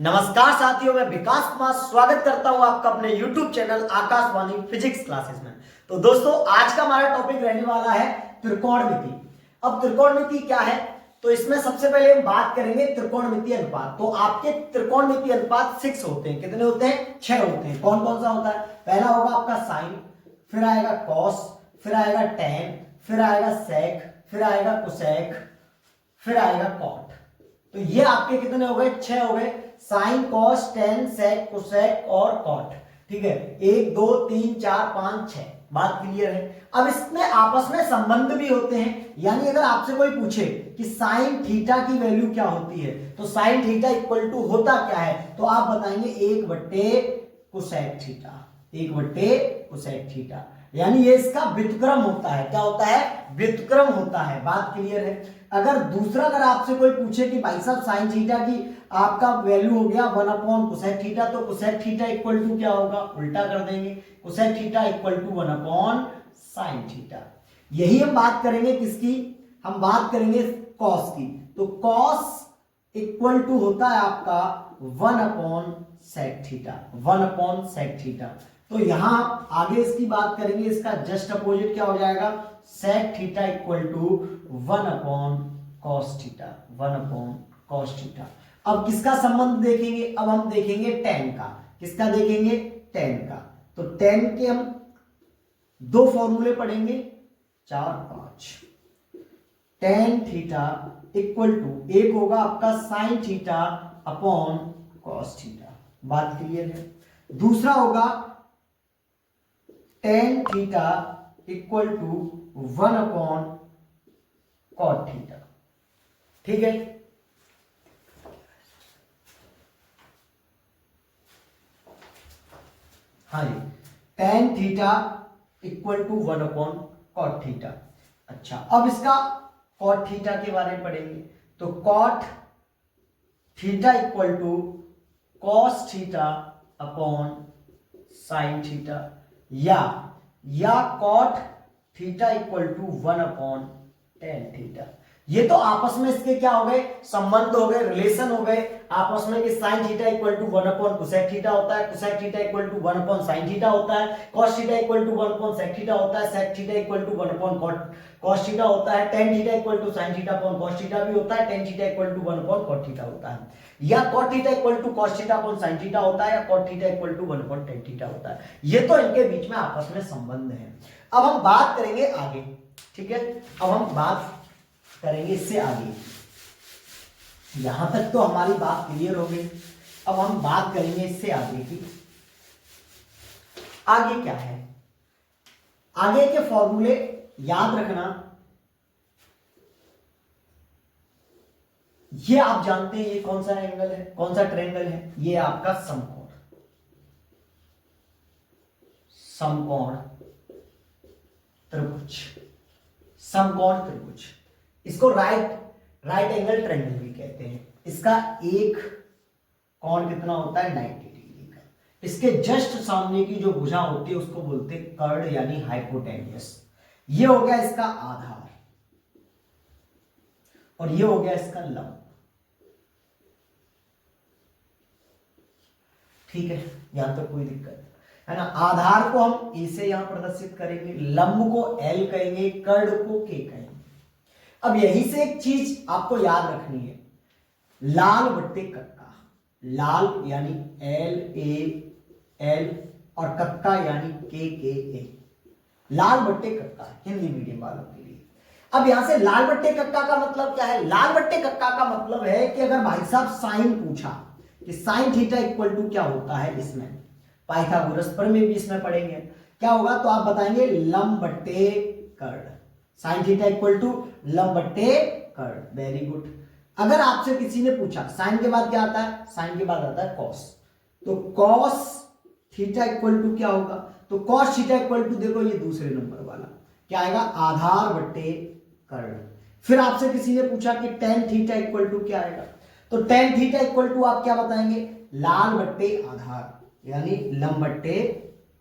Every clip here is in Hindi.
नमस्कार साथियों, मैं विकास कुमार स्वागत करता हूं आपका अपने YouTube channel Akashvani physics classes में। तो दोस्तों, आज का हमारा टॉपिक रहने वाला है त्रिकोणमिति। अब त्रिकोणमिति क्या है, तो इसमें सबसे पहले हम बात करेंगे त्रिकोणमितीय अनुपात। तो आपके त्रिकोणमितीय अनुपात 6 होते हैं। कितने होते हैं? 6 होते हैं। कौन कौन सा होता है? पहला होगा आपका साइन, फिर आएगा कॉस, फिर आएगा टेन, फिर आएगा सेक, फिर आएगा कोसेक, फिर आएगा कॉट। तो ये आपके कितने हो गए? 6 हो गए। साइन, कॉस, टेन, सेक, कोसेक और कॉट। ठीक है, 1 2 3 4 5 6। बात क्लियर है? अब इसमें आपस में संबंध भी होते हैं। यानी अगर आपसे कोई पूछे कि साइन थीटा की वैल्यू क्या होती है, तो साइन थीटा इक्वल टू होता क्या है, तो आप बताएंगे 1/कोसेक थीटा। 1/कोसेक थीटा, यानी ये इसका व्युत्क्रम होता है। क्या होता है? व्युत्क्रम होता है। बात क्लियर है? अगर आपसे कोई पूछे कि भाई साहब साइन थीटा की आपका वैल्यू हो गया 1/कोसेक थीटा, तो कोसेक थीटा इक्वल टू क्या होगा? उल्टा कर देंगे, कोसेक थीटा इक्वल टू 1/साइन थीटा। यही हम बात करेंगे किसकी? हम बात करेंगे कॉस की। तो कॉस इक्वल टू होता है आपका 1/सेक थीटा। 1/सेक थीटा। तो यहां आगे इसकी बात करेंगे, इसका जस्ट अपोजिट क्या हो जाएगा? सेक थीटा इक्वल टू 1/कॉस थीटा। 1/कॉस थीटा। अब किसका संबंध देखेंगे? अब हम देखेंगे टेन का। किसका देखेंगे? टेन का। तो टेन के हम दो फॉर्मूले पढ़ेंगे, 4 5। टेन थीटा इक्वल टू एक होगा आपका sine theta upon cos theta. बात क्लियर है? दूसरा होगा टेन थीटा इक्वल टू 1/कॉट थीटा। ठीक है, हाँ जी, टेन थीटा इक्वल टू 1/कॉट थीटा। अच्छा, अब इसका कॉट थीटा के बारे में पढ़ेंगे। तो cot theta equal to cos theta upon sine theta, या कॉट थीटा इक्वल टू 1/टेन थीटा। ये तो आपस में इसके क्या हो गए? संबंध हो गए, रिलेशन हो गए आपस में कि साइन थीटा इक्वल टू 1/कोसेक थीटा होता है, कोसेक थीटा इक्वल टू 1/साइन थीटा होता है, कॉस थीटा इक्वल टू 1/सेक थीटा होता है, सेक थीटा इक्वल टू 1/कॉस थीटा होता है, tan theta equal to sine theta upon cos theta भी होता है, टेन थीटा इक्वल टू 1/कॉट थीटा होता है, या cot theta equal to cos theta upon sine theta होता है, या कॉट थीटा इक्वल टू 1/टेन थीटा होता है। ये तो इनके बीच में आपस में संबंध है। अब हम बात करेंगे आगे। ठीक है, अब हम बात करेंगे इससे आगे। यहां तक तो हमारी बात क्लियर हो गई। अब हम बात करेंगे इससे आगे की। आगे क्या है? आगे के फॉर्मूले याद रखना। ये आप जानते हैं, ये कौन सा एंगल है, कौन सा ट्रायंगल है? ये आपका समकोण। समकोण त्रिभुज। समकोण त्रिभुज, इसको राइट एंगल ट्रायंगल भी कहते हैं। इसका एक कोण कितना होता है? 90 डिग्री का। इसके जस्ट सामने की जो भुजा होती है उसको बोलते हैं कर्ण, यानी हाइपोटेन्यूस। ये हो गया इसका आधार, और ये हो गया इसका लंब। ठीक है, यहां तक कोई दिक्कत है ना? आधार को हम ए से यहां प्रदर्शित करेंगे, लंब को एल कहेंगे, कर्ण को के कहेंगे। अब यही से एक चीज आपको याद रखनी है, लाल बट्टे कक्का। लाल यानी LAL और कक्का यानी KKA। लाल बट्टे कक्का, हिंदी मीडियम वालों के लिए। अब यहां से लाल बट्टे कक्का का मतलब क्या है? लाल बट्टे कक्का का मतलब है कि अगर भाई साहब साइन पूछा कि साइन थीटा इक्वल टू क्या होता है, इसमें पाइथागोरस प्रमेय भी इसमें पढ़ेंगे, क्या होगा? तो आप बताएंगे लंब बट्टे कर्ण। साइन थीटा इक्वल टू लंब बट्टे कर्ण। Very good. अगर आपसे किसी ने पूछा साइन के बाद क्या आता है? साइन के बाद आता है कॉस। तो कॉस थीटा इक्वल टू क्या होगा? तो कॉस थीटा इक्वल टू, देखो ये दूसरे नंबर वाला क्या आएगा? आधार बट्टे कर्ण। फिर आपसे किसी ने पूछा कि टेन थीटा इक्वल टू क्या आएगा? तो टेन थीटा इक्वल टू आप क्या बताएंगे? लाल बट्टे आधार, यानी लंब बट्टे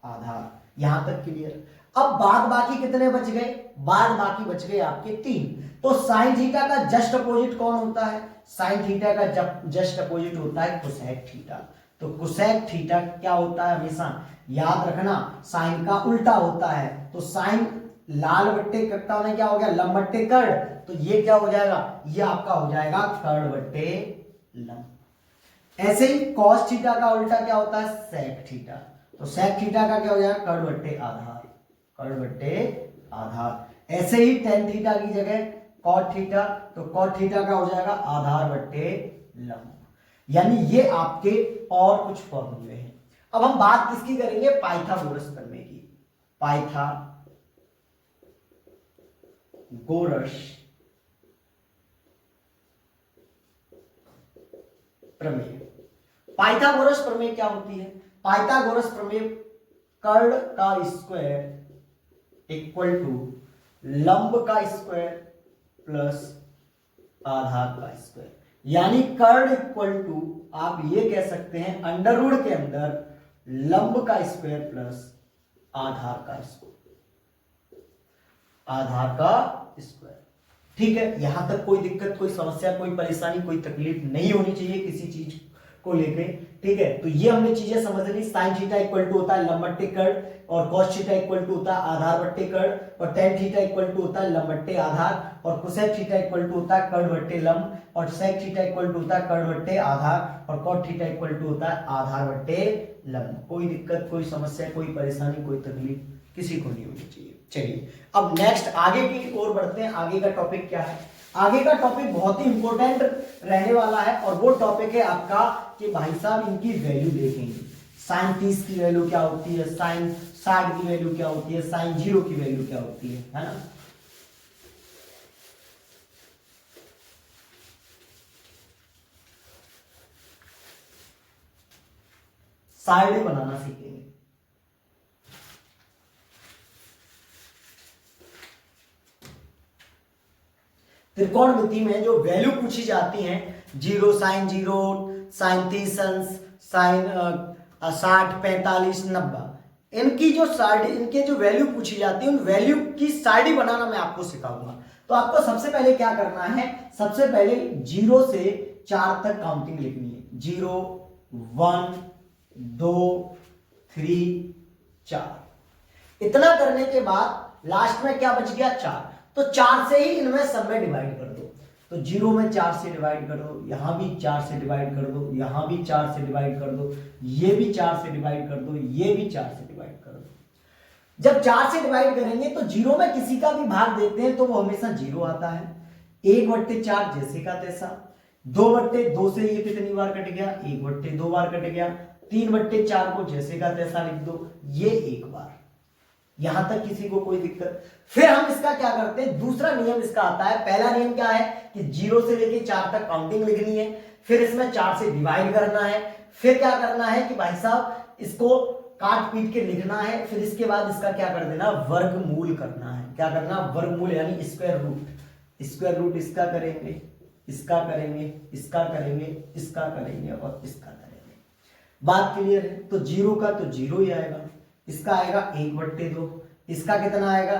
आधार। यहां तक क्लियर? अब बाद बाकी कितने बच गए? बाद बाकी बच गए आपके 3। तो साइन थीटा का जस्ट अपोजिट कौन होता है? साइन थीटा का जब जस्ट अपोजिट होता है कोसेक थीटा। तो कोसेक थीटा क्या होता है, हमेशा याद रखना साइन का उल्टा होता है। तो साइन लाल बट्टे कट्टा में क्या हो गया, लंब बट्टे कर्ण, तो ये क्या हो जाएगा, ये आपका हो जाएगा कर्ण बट्टे लंब। ऐसे ही कॉस थीटा का उल्टा क्या होता है, सेक थीटा। तो सेक थीटा का क्या हो जाएगा, कर्ण बट्टे आधार, कर्ण बट्टे आधार। ऐसे ही टेन थीटा की जगह कॉट थीटा, तो कॉट थीटा का हो जाएगा आधार बट्टे लंब। यानी ये आपके और कुछ फॉर्मूले हैं। अब हम बात किसकी करेंगे, पाइथागोरस प्रमेय की। पाइथागोरस प्रमेय। पाइथागोरस प्रमेय क्या होती है, पाइथागोरस प्रमेय कर्ण का स्क्वायर इक्वल टू लंब का स्क्वायर प्लस आधार का स्क्वायर। यानी कर्ण इक्वल टू आप ये कह सकते हैं अंडर रूट के अंदर लंब का स्क्वायर प्लस आधार का स्क्वायर, आधार का स्क्वायर। ठीक है, यहां तक कोई दिक्कत, कोई समस्या, कोई परेशानी, कोई तकलीफ नहीं होनी चाहिए किसी चीज को लेके। ठीक है, तो ये हमने चीजें समझ ली। साइन थीटा इक्वल टू होता है लंब बट्टे कर्ण, और कॉस थीटा इक्वल टू होता है आधार बट्टे कर्ण, और टेन थीटा इक्वल टू होता है लंब बट्टे आधार, और कोसेक थीटा इक्वल टू होता है कर्ण बट्टे लंब, और सेक थीटा इक्वल टू होता है कर्ण बट्टे आधार, और कॉट थीटा इक्वल टू होता है आधार बट्टे लंब। कोई दिक्कत, कोई समस्या, कोई परेशानी, कोई तकलीफ किसी को नहीं होनी चाहिए। चलिए अब नेक्स्ट आगे की ओर बढ़ते हैं। आगे का टॉपिक क्या है, आगे का टॉपिक बहुत ही इंपॉर्टेंट रहने वाला है, और वो टॉपिक है आपका कि भाई साहब इनकी वैल्यू देखेंगे। साइन 30 की वैल्यू क्या होती है, साइन 60 की वैल्यू क्या होती है, साइन 0 की वैल्यू क्या होती है ना। साइड बनाना सीखेंगे। त्रिकोणमिति में जो वैल्यू पूछी जाती हैं, 0, साइन 0, साइन 30 अंश, साइन 60, 45, 90, इनकी जो साइड, इनके जो वैल्यू पूछी जाती है, उन वैल्यू की साइड बनाना मैं आपको सिखाऊंगा। तो आपको सबसे पहले क्या करना है, सबसे पहले 0 से 4 तक काउंटिंग लिखनी है। 0, 1, 2, 3, 4। इतना करने के बाद लास्ट में क्या बच गया, 4। तो 4 से ही इनमें सब में डिवाइड कर दो। तो 0 में 4 से डिवाइड कर दो, यहां भी 4 से डिवाइड कर दो, यहां भी 4 से डिवाइड कर दो, ये भी 4 से डिवाइड कर दो, ये भी 4 से डिवाइड कर दो। जब 4 से डिवाइड करेंगे तो 0 में किसी का भी भाग देते हैं तो वो हमेशा 0 आता है। 1/4 जैसे का तैसा। 2/2 से ये कितनी बार कट गया, 1/2 बार कट गया। 3/4 को जैसे का तैसा लिख दो, ये एक बार। यहां तक किसी को कोई दिक्कत। फिर हम इसका क्या करते हैं, दूसरा नियम इसका आता है। पहला नियम क्या है कि 0 से लेके 4 तक काउंटिंग लिखनी है, फिर इसमें 4 से डिवाइड करना है, फिर क्या करना है कि भाई साहब इसको काट पीट के लिखना है, फिर इसके बाद इसका क्या कर देना, वर्गमूल करना है। क्या करना, वर्गमूल यानी स्क्वायर रूट। स्क्वायर रूट इसका करेंगे, इसका करेंगे, इसका करेंगे, इसका करेंगे और इसका करेंगे। बात क्लियर है। तो 0 का तो 0 ही आएगा, इसका आएगा 1/2, इसका कितना आएगा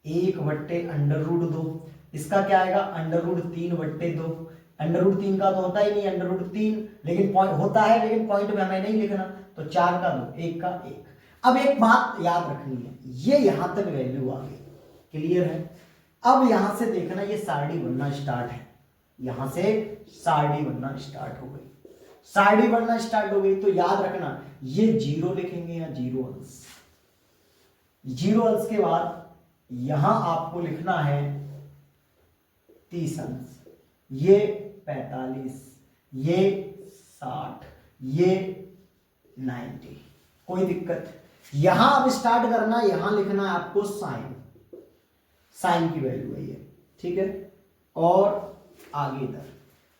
1/√2, इसका क्या आएगा √3/2। √3 का तो होता ही नहीं √3, लेकिन पॉइंट होता है, लेकिन पॉइंट में हमें नहीं लिखना। तो 4 का 2, 1 का 1। अब एक बात याद रखनी है, ये यहां तक वैल्यू आ गई, क्लियर है। अब यहां से देखना ये सारणी बनना स्टार्ट है, यहां से सारणी बनना स्टार्ट हो गई, सारणी बनना स्टार्ट हो गई। तो याद रखना ये 0 लिखेंगे या 0 अंश। 0 अंश के बाद यहां आपको लिखना है 30 अंश, ये 45, ये 60, ये 90। कोई दिक्कत। यहां अब स्टार्ट करना, यहां लिखना है आपको साइन, साइन की वैल्यू है ये, ठीक है। और आगे इधर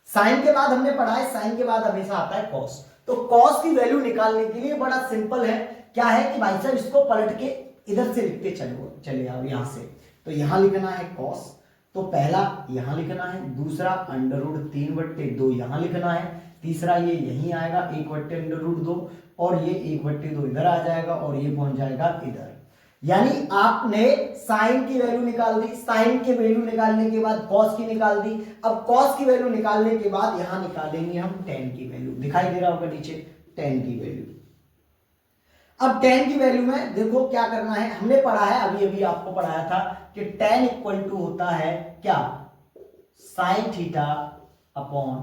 साइन के बाद हमने पढ़ा है, साइन के बाद हमेशा आता है कॉस। तो कॉस की वैल्यू निकालने के लिए बड़ा सिंपल है, क्या है कि भाई साहब इसको पलट के इधर से लिखते चले आओ यहां से। तो यहां लिखना है कॉस, तो पहला यहां लिखना है, दूसरा √3/2 यहां लिखना है, तीसरा ये यहीं आएगा 1/√2, और ये 1/2 इधर आ जाएगा और ये पहुंच जाएगा इधर। यानी आपने साइन की वैल्यू निकाल दी, साइन की वैल्यू निकालने के बाद कॉस की निकाल दी। अब कॉस की वैल्यू निकालने के बाद यहां निकालेंगे हम टेन की वैल्यू, दिखाई दे रहा होगा नीचे टेन की वैल्यू। अब टेन की वैल्यू में देखो क्या करना है, हमने पढ़ा है अभी अभी आपको पढ़ाया था कि टेन इक्वल टू होता है क्या, sign theta upon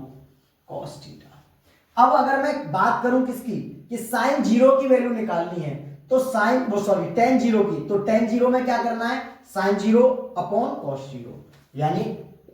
cos theta. अब अगर मैं बात करूं किसकी, कि साइन जीरो की वैल्यू निकालनी है, तो साइन वो सॉरी टेन जीरो की, तो टेन जीरो में क्या करना है, sine zero upon cos zero. यानी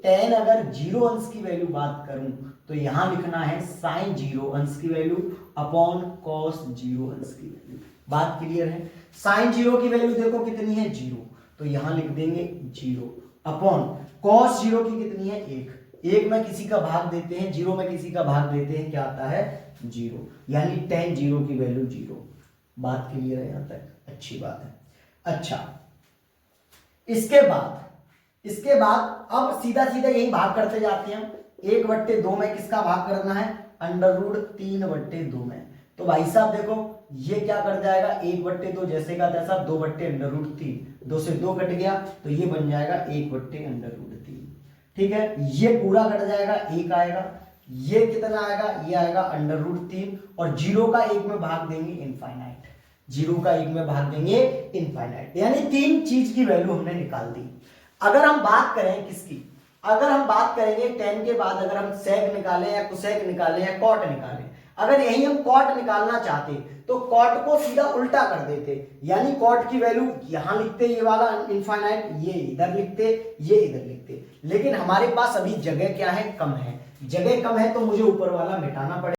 टेन अगर जीरो अंश की वैल्यू बात करूं तो यहां लिखना है साइन जीरो अंश की वैल्यू अपॉन कॉस जीरो अंश की वैल्यू। बात क्लियर है। साइन जीरो की वैल्यू देखो कितनी है, जीरो, तो यहां लिख देंगे जीरो अपॉन कॉस जीरो की कितनी है, एक। एक में किसी का भाग देते हैं, जीरो में किसी का भाग देते हैं, क्या आता है, जीरो। यानी टेन जीरो की वैल्यू जीरो। बात क्लियर है यहां तक, अच्छी बात है। अच्छा, इसके बाद अब सीधा सीधा यही भाग करते जाते हैं हम। 1/2 में किसका भाग करना है, अंडर रूट 3/2 में। तो भाई साहब देखो ये क्या कर जाएगा, 1/2 जैसे का तैसा, 2/√3, 2 से 2 कट गया तो ये बन जाएगा 1/√3। ठीक है, ये पूरा कट जाएगा, एक आएगा, ये कितना आएगा, ये आएगा अंडर रूट 3, और जीरो का एक में भाग देंगे इनफाइनाइट, जीरो का एक में भाग देंगे इनफाइनाइट। यानी तीन चीज की वैल्यू हमने निकाल दी। अगर हम बात करें किसकी, अगर हम बात करेंगे टेन के बाद अगर हम सेक निकालें या कुसेक निकालें या कॉट निकालें, अगर यही हम कॉट निकालना चाहते तो कॉट को सीधा उल्टा कर देते, यानी कॉट की वैल्यू यहां लिखते ये वाला इनफाइनाइट, ये इधर लिखते, ये इधर लिखते। लेकिन हमारे पास अभी जगह क्या है, कम है, जगह कम है तो मुझे ऊपर वाला मिटाना पड़ेगा।